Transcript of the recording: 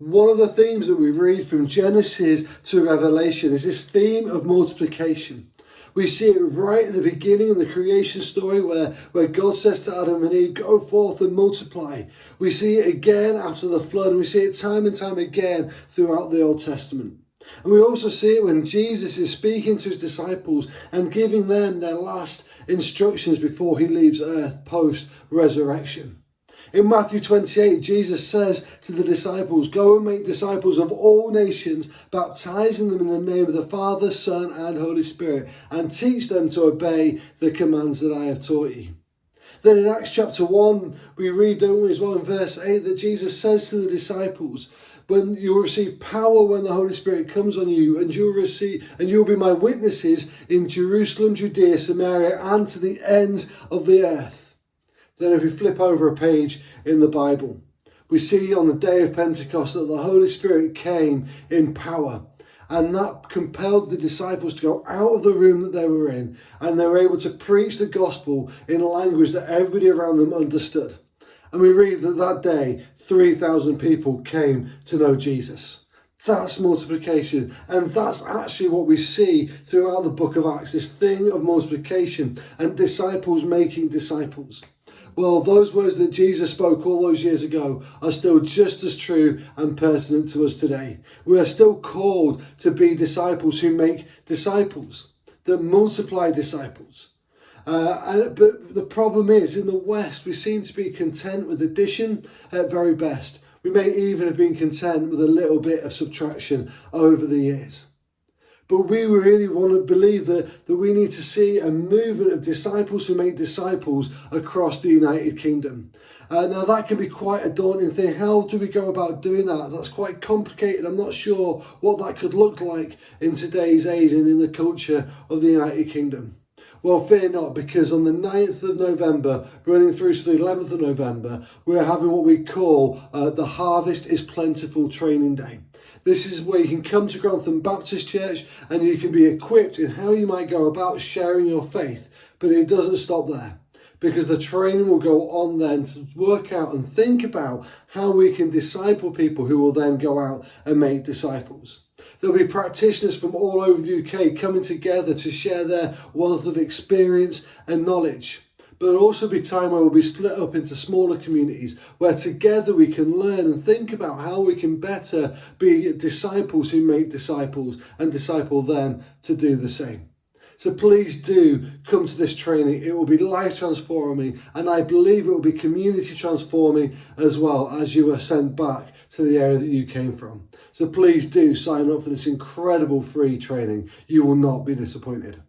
One of the themes that we read from Genesis to Revelation is this theme of multiplication. We see it right at the beginning of the creation story where God says to Adam and Eve, go forth and multiply. We see it again after the flood, and we see it time and time again throughout the Old Testament. And we also see it when Jesus is speaking to his disciples and giving them their last instructions before he leaves earth post-resurrection. In Matthew 28, Jesus says to the disciples, go and make disciples of all nations, baptizing them in the name of the Father, Son, and Holy Spirit, and teach them to obey the commands that I have taught you. Then in Acts chapter 1, we read, don't we, as well in verse 8, that Jesus says to the disciples, when you will receive power when the Holy Spirit comes on you, and you'll be my witnesses in Jerusalem, Judea, Samaria, and to the ends of the earth. Then if we flip over a page in the Bible, we see on the day of Pentecost that the Holy Spirit came in power. And that compelled the disciples to go out of the room that they were in. And they were able to preach the gospel in a language that everybody around them understood. And we read that that day, 3,000 people came to know Jesus. That's multiplication. And that's actually what we see throughout the book of Acts. This thing of multiplication and disciples making disciples. Well, those words that Jesus spoke all those years ago are still just as true and pertinent to us today. We are still called to be disciples who make disciples, that multiply disciples. But the problem is, in the West, we seem to be content with addition at very best. We may even have been content with a little bit of subtraction over the years. But we really want to believe that we need to see a movement of disciples who make disciples across the United Kingdom. Now that can be quite a daunting thing. How do we go about doing that? That's quite complicated. I'm not sure what that could look like in today's age and in the culture of the United Kingdom. Well, fear not, because on the 9th of November, running through to the 11th of November, we're having what we call the Harvest is Plentiful Training Day. This is where you can come to Grantham Baptist Church and you can be equipped in how you might go about sharing your faith. But it doesn't stop there, because the training will go on then to work out and think about how we can disciple people who will then go out and make disciples. There'll be practitioners from all over the UK coming together to share their wealth of experience and knowledge. But there'll also be time where we'll be split up into smaller communities where together we can learn and think about how we can better be disciples who make disciples and disciple them to do the same. So please do come to this training. It will be life transforming, and I believe it will be community transforming as well as you are sent back to the area that you came from. So please do sign up for this incredible free training. You will not be disappointed.